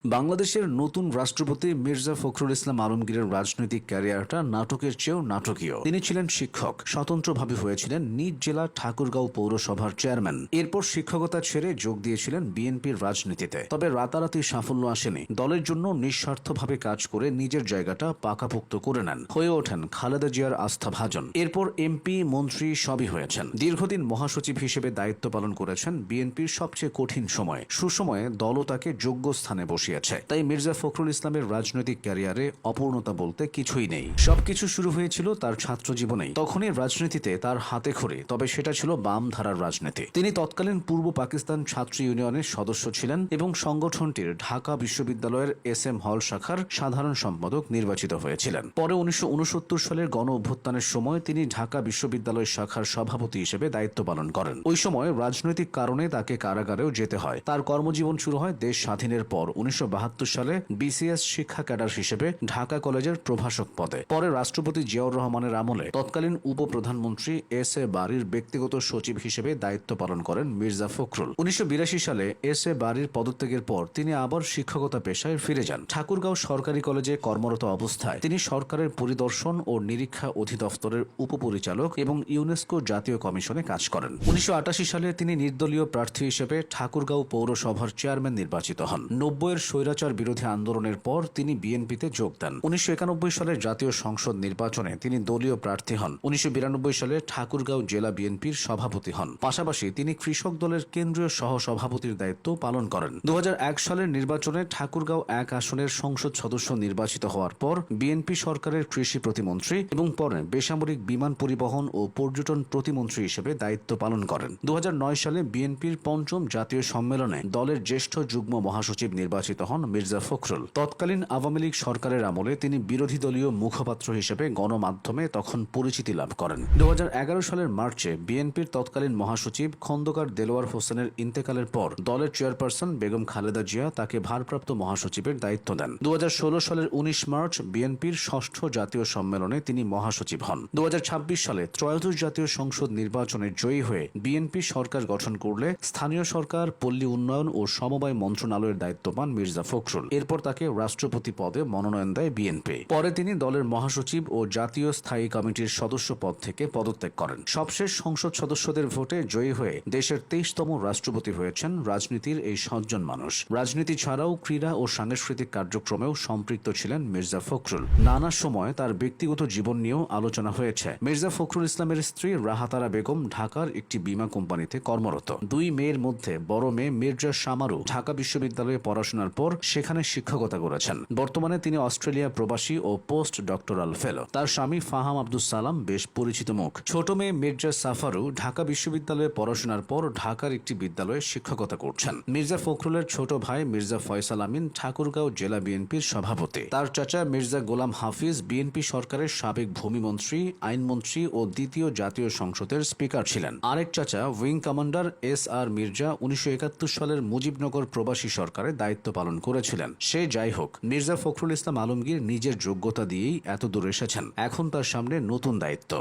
বাংলাদেশের নতুন রাষ্ট্রপতি মির্জা ফখরুল ইসলাম আলমগীরের রাজনৈতিক ক্যারিয়ারটা নাটকের চেয়েও নাটকীয়। তিনি ছিলেন শিক্ষক, স্বতন্ত্রভাবে হয়েছিলেন নিজ জেলা ঠাকুরগাঁও পৌরসভার চেয়ারম্যান। এরপর শিক্ষকতা ছেড়ে যোগ দিয়েছিলেন বিএনপির রাজনীতিতে। তবে রাতারাতি সাফল্য আসেনি। দলের জন্য নিঃস্বার্থভাবে কাজ করে নিজের জায়গাটা পাকাপোক্ত করে নেন, হয়ে ওঠেন খালেদা জিয়ার আস্থাভাজন। এরপর এমপি, মন্ত্রী সবই হয়েছেন। দীর্ঘদিন মহাসচিব হিসেবে দায়িত্ব পালন করেছেন বিএনপির সবচেয়ে কঠিন সময়ে। সুসময়ে দলও তাকে যোগ্য স্থানে বসিয়েছে। তাই মির্জা ফখরুল ইসলামের রাজনৈতিক ক্যারিয়ারে অপূর্ণতা বলতে কিছুই নেই। সবকিছু শুরু হয়েছিল তার ছাত্র জীবনেই। তখনই রাজনীতিতে তার হাতে খড়ি, তবে সেটা ছিল বাম ধারার রাজনীতি। তিনি তৎকালীন পূর্ব পাকিস্তান ছাত্র ইউনিয়নের সদস্য ছিলেন এবং সংগঠনটির ঢাকা বিশ্ববিদ্যালয়ের SM হল শাখার সাধারণ সম্পাদক নির্বাচিত হয়েছিলেন। পরে 1969 সালের গণ অভ্যুত্থানের সময় তিনি ঢাকা বিশ্ববিদ্যালয় শাখার সভাপতি হিসেবে দায়িত্ব পালন করেন। ওই সময় রাজনৈতিক কারণে তাকে কারাগারেও যেতে হয়। তার কর্মজীবন শুরু হয় দেশ স্বাধীনের পর 1972 সালে BCS শিক্ষা ক্যাডার হিসেবে ঢাকা কলেজের প্রভাষক পদে। পরে রাষ্ট্রপতি জিয়াউর রহমানের আমলে তৎকালীন উপপ্রধানমন্ত্রী SA বারীর ব্যক্তিগত সচিব হিসেবে দায়িত্ব পালন করেন মির্জা ফখরুল। 1982 সালে SA বারীর পদত্যাগের পর তিনি আবার শিক্ষকতা পেশায় ফিরে যান। ঠাকুরগাঁও সরকারি কলেজে কর্মরত অবস্থায় তিনি সরকারের পরিদর্শন ও নিরীক্ষা অধিদপ্তরের উপপরিচালক এবং ইউনেস্কো জাতীয় কমিশনে কাজ করেন। 1988 সালে তিনি নির্দলীয় প্রার্থী হিসেবে ঠাকুরগাঁও পৌরসভার চেয়ারম্যান নির্বাচিত হন। 90-এর স্বৈরাচার বিরোধী আন্দোলনের পর তিনি বিএনপিতে যোগ দেন। 1991 সালের জাতীয় সংসদ নির্বাচনে তিনি দলীয় প্রার্থী হন। 1992 সালে ঠাকুরগাঁও জেলা বিএনপির সভাপতি হন। পাশাপাশি তিনি কৃষক দলের কেন্দ্রীয় সহসভাপতির দায়িত্ব পালন করেন। 2001 সালের নির্বাচনে ঠাকুরগাঁও 1 আসনের সংসদ সদস্য নির্বাচিত হওয়ার পর বিএনপি সরকারের কৃষি প্রতিমন্ত্রী এবং পরে বেসামরিক বিমান পরিবহন ও পর্যটন প্রতিমন্ত্রী হিসেবে দায়িত্ব পালন করেন। 2009 সালে বিএনপির 5ম জাতীয় সম্মেলনে দলের জ্যেষ্ঠ যুগ্ম মহাসচিব নির্বাচিত হন মির্জা ফখরুল। তৎকালীন আওয়ামী লীগ সরকারের আমলে তিনি বিরোধী দলীয় মুখপাত্র হিসেবে গণমাধ্যমে তখন পরিচিতি লাভ করেন। 2011 সালের মার্চে বিএনপির তৎকালীন মহাসচিব খন্দকার দেলোয়ার হোসেনের ইন্তেকালের পর দলের চেয়ারপারসন বেগম খালেদা জিয়া তাকে ভারপ্রাপ্ত মহাসচিবের দায়িত্ব দেন। 2016 সালের 19 মার্চ বিএনপির 6ষ্ঠ জাতীয় সম্মেলনে তিনি মহাসচিব হন। 2026 সালে ত্রয়োদশ জাতীয় সংসদ নির্বাচনে জয়ী হয়ে বিএনপি সরকার গঠন করলে স্থানীয় সরকার, পল্লী উন্নয়ন ও সমবায় মন্ত্রণালয়ের দায়িত্ব পান মির্জা ফখরুল। এরপর তাকে রাষ্ট্রপতি পদে মনোনয়ন দেয় বিএনপি। পরে তিনি দলের মহাসচিব ও জাতীয় স্থায়ী কমিটির সদস্য পদ থেকে পদত্যাগ করেন। সবশেষ সংসদ সদস্যদের ভোটে জয়ী হয়ে দেশের 23তম রাষ্ট্রপতি হয়েছেন রাজনীতির এই সজ্জন মানুষ। রাজনীতি ছাড়াও ক্রীড়া ও সাংস্কৃতিক কার্যক্রমেও সম্পৃক্ত ছিলেন মির্জা ফখরুল। নানা সময় তার ব্যক্তিগত জীবন নিয়েও আলোচনা হয়েছে। মির্জা ফখরুল ইসলামের স্ত্রী রাহাতারা বেগম ঢাকার একটি বীমা কোম্পানিতে কর্মরত। 2 মেয়ের মধ্যে বড় মেয়ে মির্জা শামারু ঢাকা বিশ্ববিদ্যালয়ে পড়াশোনার পর সেখানে শিক্ষকতা করেছেন। বর্তমানে তিনি অস্ট্রেলিয়া প্রবাসী ও পোস্ট ডক্টরাল ফেলো। তার স্বামী ফাহাম আব্দুস সালাম বেশ পরিচিত মুখ। ছোট মেয়ে মির্জা সাফারু ঢাকা বিশ্ববিদ্যালয়ে পড়াশোনার পর ঢাকার একটি বিদ্যালয়ে শিক্ষকতা করছেন। মির্জা ফখরুলের ছোট ভাই মির্জা ফয়সাল আমিন ঠাকুরগাঁও জেলা বিএনপির সভাপতি। তার চাচা মির্জা গোলাম হাফিজ বিএনপি সরকারের সাবেক ভূমিমন্ত্রী, আইনমন্ত্রী ও দ্বিতীয় জাতীয় সংসদের স্পিকার ছিলেন। আরেক চাচা উইং কমান্ডার SR মির্জা 1971 সালের মুজিবনগর প্রবাসী সরকারে দায়িত্ব পালন করেছিলেন। সে যাই হোক, মির্জা ফখরুল ইসলাম আলমগীর নিজের যোগ্যতা দিয়েই এত দূর এসেছেন। এখন তার সামনে নতুন দায়িত্ব।